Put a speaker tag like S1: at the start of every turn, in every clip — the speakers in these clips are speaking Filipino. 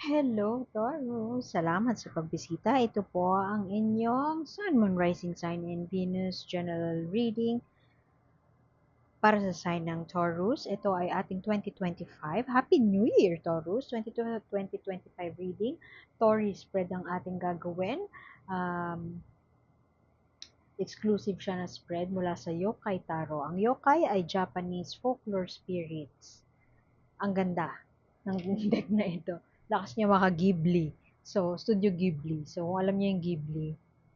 S1: Hello, Taurus. Salamat sa pagbisita. Ito po ang inyong Sun, Moon, Rising Sign, and Venus General Reading para sa sign ng Taurus. Ito ay ating 2025. Happy New Year, Taurus! 2025 reading. Taurus spread ang ating gagawin. Exclusive siya na spread mula sa Yokai Tarot. Ang Yokai ay Japanese folklore spirits. Ang ganda ng deck na ito. Lakas niya maka-Ghibli. So, Studio Ghibli. So, kung alam niyo yung Ghibli,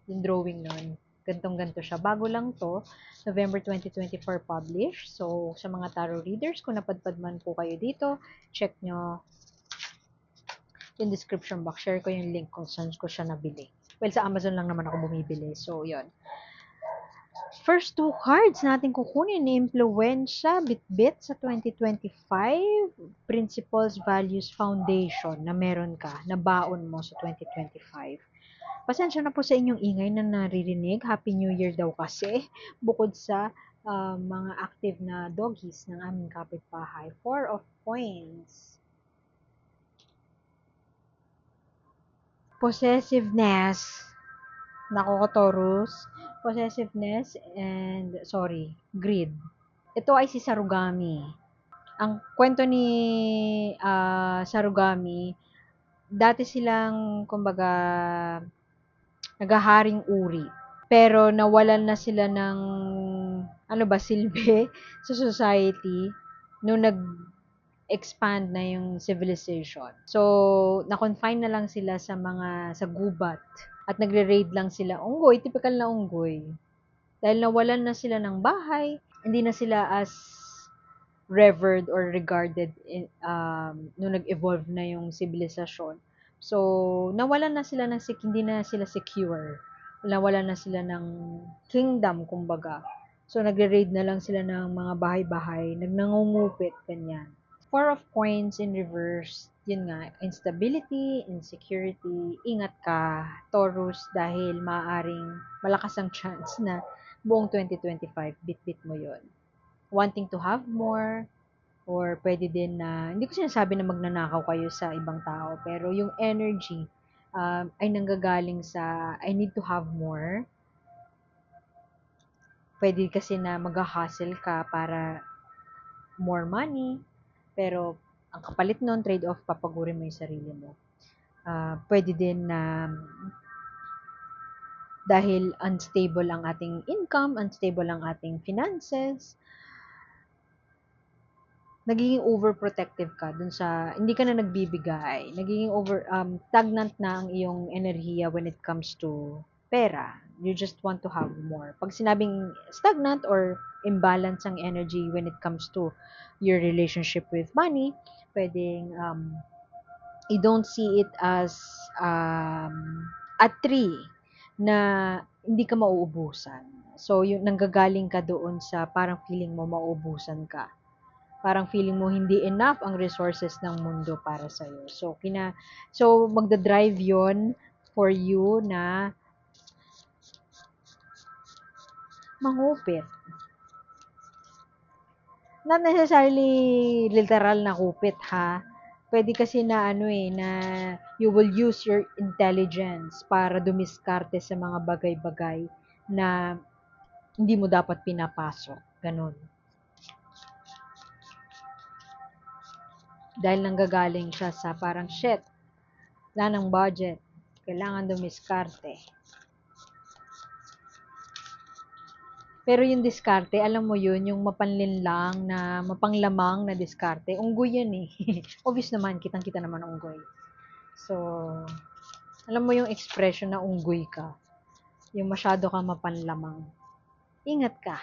S1: yung drawing nun, gantong-ganto siya. Bago lang to, November 2024 published. So, sa mga tarot readers, kung napadpad man po kayo dito, check nyo yung description box. Share ko yung link kung saan ko siya nabili. Well, sa Amazon lang naman ako bumibili. So, yon. First two cards natin kukunin ni Impluwensya, Bitbit sa 2025, Principles, Values, Foundation na meron ka, na baon mo sa 2025. Pasensya na po sa inyong ingay na naririnig. Happy New Year daw kasi. Bukod sa mga active na doggies ng aming kapitbahay. Four of Coins. Possessiveness. Nako, Taurus. Possessiveness and, greed. Ito ay si Sarugami. Ang kwento ni Sarugami, dati silang, kumbaga, naghaharing uri. Pero nawalan na sila ng, silbi sa society nung nag-expand na yung civilization. So, na-confine na lang sila sa gubat. At nagre-raid lang sila. Unggoy, typical na unggoy. Dahil nawalan na sila ng bahay, hindi na sila as revered or regarded nung nag-evolve na yung civilization. So, nawalan na sila hindi na sila secure. Nawalan na sila ng kingdom, kumbaga. So, nagre-raid na lang sila ng mga bahay-bahay, nangungupit, ganyan. Four of Coins in reverse, yun nga, instability, insecurity, ingat ka, Taurus, dahil maaaring malakas ang chance na buong 2025, bit-bit mo yon. Wanting to have more, or pwede din na, hindi ko sinasabi na magnanakaw kayo sa ibang tao, pero yung energy ay nanggagaling sa, I need to have more. Pwede kasi na mag-hustle ka para more money, pero ang kapalit nun, trade-off, papagurin mo yung sarili mo. Pwede din na dahil unstable ang ating income, unstable ang ating finances, nagiging overprotective ka dun sa, hindi ka na nagbibigay, nagiging stagnant na ang iyong enerhiya when it comes to pera. You just want to have more. Pag sinabing stagnant or imbalance ang energy when it comes to your relationship with money, pwedeng you don't see it as a tree na hindi ka mauubusan. So, yung nanggagaling ka doon sa parang feeling mo mauubusan ka. Parang feeling mo hindi enough ang resources ng mundo para sa iyo. So magda-drive 'yon for you na mangupit. Not necessarily literal na kupit, ha. Pwede kasi na na you will use your intelligence para dumiskarte sa mga bagay-bagay na hindi mo dapat pinapasok. Ganun. Dahil nanggagaling siya sa parang shit, wala ng budget, kailangan dumiskarte. Pero yung diskarte, alam mo yun, yung mapanlinlang na mapanglamang na diskarte, unggoy yan eh. Obvious naman, kitang-kita naman unggoy. So, alam mo yung expression na unggoy ka, yung masyado kang mapanlamang. Ingat ka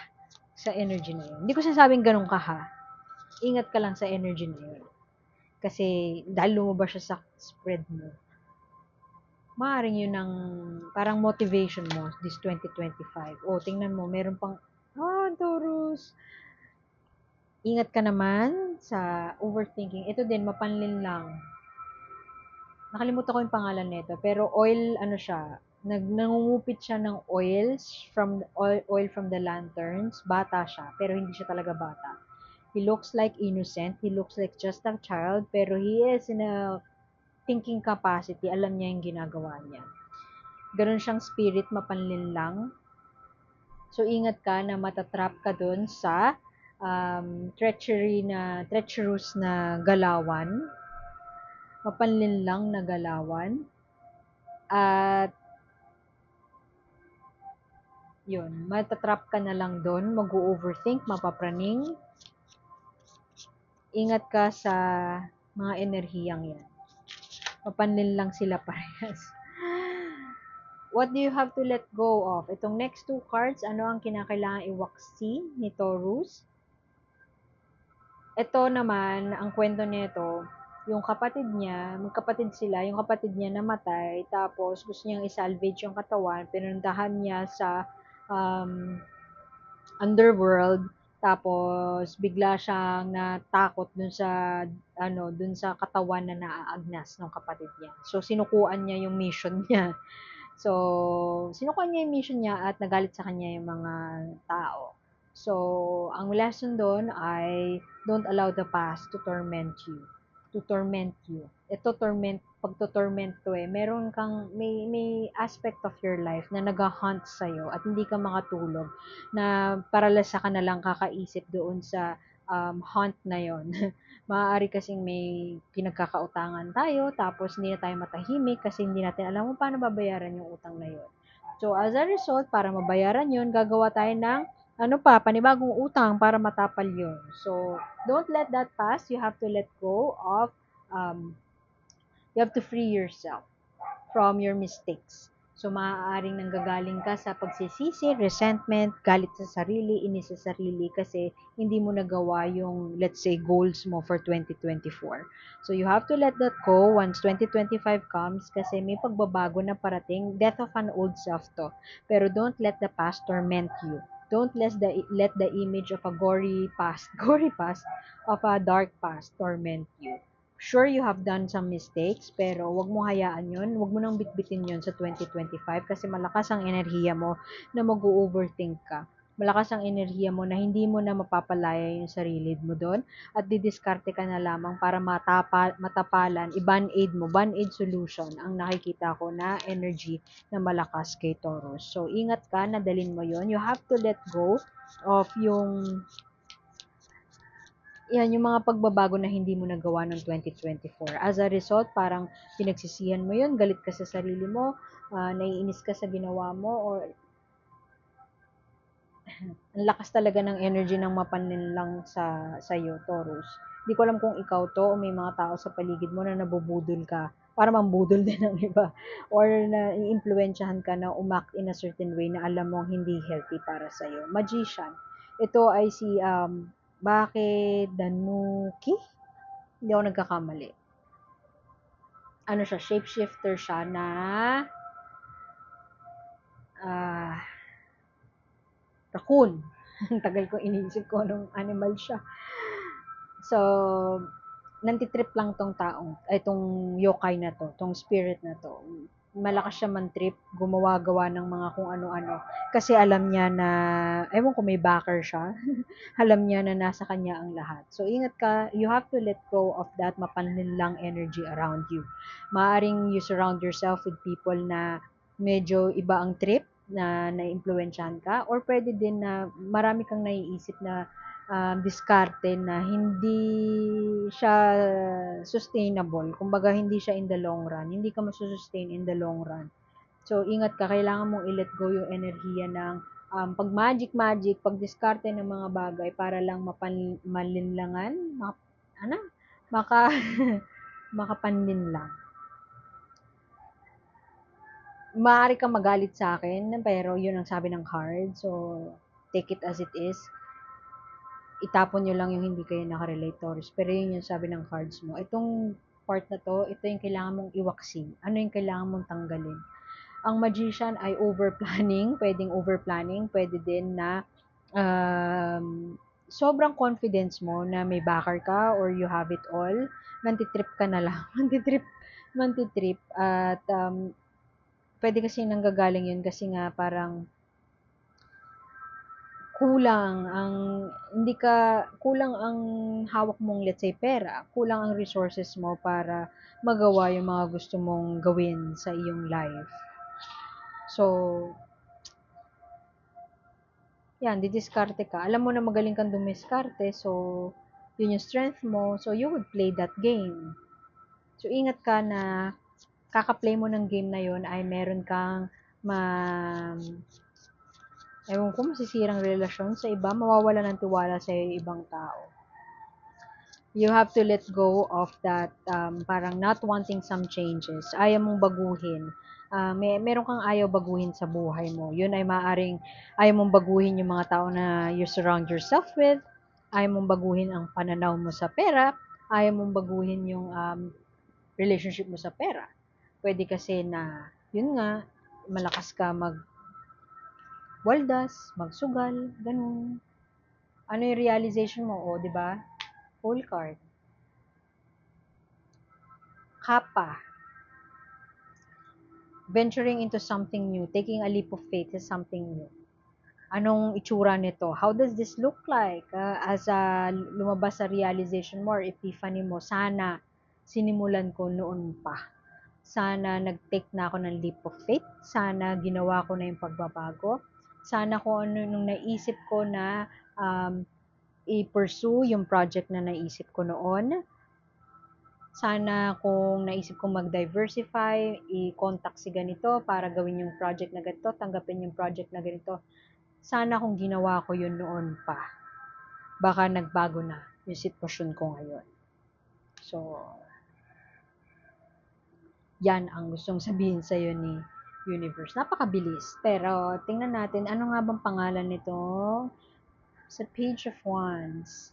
S1: sa energy na yun. Hindi ko sinasabing ganun ka, ha. Ingat ka lang sa energy na yun. Kasi dahil lumabas siya sa spread mo, maaaring yun ang parang motivation mo this 2025. O, tingnan mo, meron pang, Taurus, ingat ka naman sa overthinking. Ito din, mapanlin lang. Nakalimutan ko yung pangalan nito, pero oil, siya, nangungupit siya ng oil from the lanterns. Bata siya, pero hindi siya talaga bata. He looks like innocent, he looks like just a child, pero he is in a thinking capacity, alam niya yung ginagawa niya. Ganun siyang spirit, mapanlinlang. So, ingat ka na matatrap ka dun sa treacherous na galawan, mapanlinlang na galawan, at yun, matatrap ka na lang dun, mag-overthink, mapapraning. Ingat ka sa mga enerhiyang yan. Mapanlinlang sila parehas. What do you have to let go of? Itong next two cards, ano ang kinakailangan iwaksi ni Taurus? Ito naman, ang kwento nito, yung kapatid niya, magkapatid sila, yung kapatid niya namatay, tapos gusto niyang isalvage yung katawan, pinuntahan niya sa um, underworld, tapos bigla siyang natakot dun sa katawan na naaagnas ng kapatid niya. So sinukuan niya yung mission niya. So sinukuan niya yung mission niya at nagalit sa kanya yung mga tao. So ang lesson doon ay don't allow the past to torment you. To torment you. Ito pagto-torment to meron kang, may aspect of your life na nag-hunt sa'yo at hindi ka makatulog, na paralasa ka na lang kakaisip doon sa hunt na yon. Maaari kasing may pinagkakautangan tayo, tapos hindi na tayo matahimik kasi hindi natin alam kung paano babayaran yung utang na yon. So, as a result, para mabayaran yon, gagawa tayo ng panibagong utang para matapal yun. So, don't let that pass. You have to let go of, you have to free yourself from your mistakes. So, maaaring nanggagaling ka sa pagsisisi, resentment, galit sa sarili, inis sa sarili kasi hindi mo nagawa yung, let's say, goals mo for 2024. So, you have to let that go once 2025 comes kasi may pagbabago na parating, death of an old self to. Pero don't let the past torment you. Don't let the image of a gory past, of a dark past torment you. Sure, you have done some mistakes, pero wag mo hayaan yun. Wag mo nang bitbitin yun sa 2025 kasi malakas ang enerhiya mo na mag-overthink ka. Malakas ang enerhiya mo na hindi mo na mapapalaya yung sarili mo doon at didiskarte ka na lamang para matapalan, i-band-aid mo, band-aid solution ang nakikita ko na energy na malakas kay Taurus. So, ingat ka, nadalin mo yon. You have to let go of yung mga pagbabago na hindi mo nagawa noong 2024. As a result, parang pinagsisihan mo yun, galit ka sa sarili mo, naiinis ka sa ginawa mo, or ang lakas talaga ng energy ng mapanlinlang sa iyo, Taurus. Hindi ko alam kung ikaw to o may mga tao sa paligid mo na nabubudol ka para mambudol din ng iba or na iimpluwensyahan ka na umact in a certain way na alam mong hindi healthy para sa iyo. Magician. Ito ay si Danuki? Hindi ako nagkakamali. Ano siya, shapeshifter siya na raccoon. Ang tagal ko iniisip ko anong animal siya. So, nantitrip lang tong itong yokai na to, tong spirit na to. Malakas siya man-trip, gumawa-gawa ng mga kung ano-ano. Kasi alam niya na, ewan ko may backer siya, alam niya na nasa kanya ang lahat. So, ingat ka, you have to let go of that mapanlinlang energy around you. Maaring you surround yourself with people na medyo iba ang trip, na naimpluwensyahan ka, or pwede din na marami kang naiisip na diskarte na hindi siya sustainable. Kumbaga, hindi siya in the long run. Hindi ka masusustain in the long run. So, ingat ka. Kailangan mong i-let go yung enerhiya ng pag magic, pag diskarte ng mga bagay para lang malinlangan, maka, makapanlinlang. Maaari kang magalit sa akin, pero yun ang sabi ng card. So, take it as it is. Itapon nyo lang yung hindi kayo nakarelate, Taurus. Pero yun yung sabi ng cards mo. Itong part na to, ito yung kailangan mong iwaksi. Ano yung kailangan mong tanggalin? Ang magician ay overplanning. Pwedeng overplanning. Pwede din na sobrang confidence mo na may backer ka or you have it all. Mantitrip ka na lang. Mantitrip. At pwede kasi nanggagaling yun kasi nga parang kulang ang hawak mong, let's say, pera, kulang ang resources mo para magawa yung mga gusto mong gawin sa iyong life. So, yan, didiskarte ka. Alam mo na magaling kang dumiskarte, so, yun yung strength mo, so you would play that game. So, ingat ka na kaka-play mo ng game na yun ay meron kang ewan ko, masisirang relasyon sa iba, mawawala ng tiwala sa ibang tao. You have to let go of that, parang not wanting some changes. Ayaw mong baguhin. Meron kang ayaw baguhin sa buhay mo. Yun ay maaring ayaw mong baguhin yung mga tao na you surround yourself with. Ayaw mong baguhin ang pananaw mo sa pera. Ayaw mong baguhin yung relationship mo sa pera. Pwede kasi na, yun nga, malakas ka waldas, magsugal, ganun. Ano yung realization mo? O, di ba? Full card. Kappa. Venturing into something new, taking a leap of faith is something new. Anong itsura nito? How does this look like? As lumabas sa realization mo or epiphany mo, sana sinimulan ko noon pa. Sana nag-take na ako ng leap of faith. Sana ginawa ko na yung pagbabago. Sana kung ano nung naisip ko na i-pursue yung project na naisip ko noon. Sana kung naisip kong mag-diversify, i-contact si ganito para gawin yung project na ganito, tanggapin yung project na ganito. Sana kung ginawa ko yun noon pa, baka nagbago na yung sitwasyon ko ngayon. So, yan ang gustong sabihin sa'yo ni Universe. Napakabilis. Pero, tingnan natin, ano nga bang pangalan nito? Sa Page of Wands.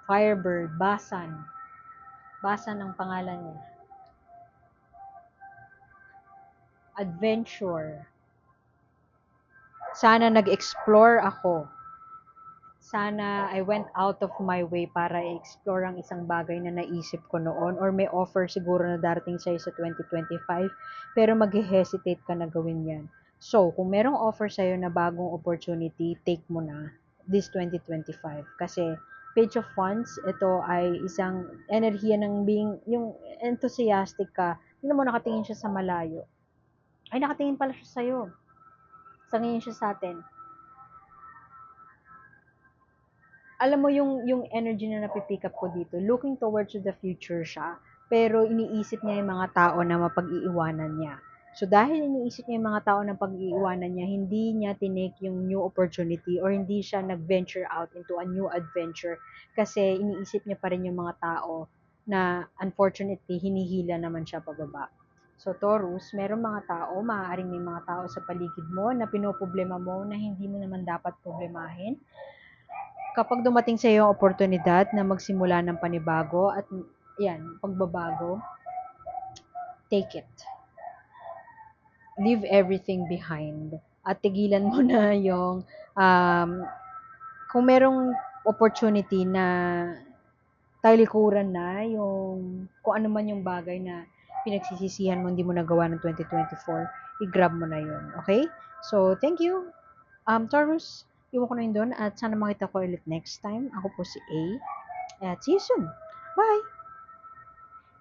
S1: Firebird, Basan. Basan ang pangalan niya. Adventure. Sana nag-explore ako. Sana I went out of my way para i-explore ang isang bagay na naisip ko noon or may offer siguro na darating sa'yo sa 2025 pero mag-hesitate ka na gawin yan. So, kung merong offer sa'yo na bagong opportunity, take mo na this 2025 kasi Page of Wands, ito ay isang enerhiya ng being, yung enthusiastic ka. Tingnan mo, nakatingin siya sa malayo. Ay, nakatingin pala siya sa'yo. Tingin siya sa atin. Alam mo yung energy na napipick up ko dito, looking towards the future siya, pero iniisip niya yung mga tao na mapag-iiwanan niya. So, dahil iniisip niya yung mga tao na pag-iiwanan niya, hindi niya tinake yung new opportunity or hindi siya nag-venture out into a new adventure kasi iniisip niya pa rin yung mga tao na unfortunately hinihila naman siya pababa. So, Taurus, merong mga tao, maaaring may mga tao sa paligid mo na pinoproblema mo na hindi mo naman dapat problemahin. Kapag dumating sa iyo ang oportunidad na magsimula ng panibago at yan, pagbabago, take it. Leave everything behind. At tigilan mo na yung, kung merong opportunity na talikuran na yung, kung ano man yung bagay na pinagsisisihan mo, hindi mo nagawa ng 2024, i-grab mo na yun. Okay? So, thank you. Taurus, iwan ko na yun doon at sana makita ko ulit next time. Ako po si A. At see you soon. Bye!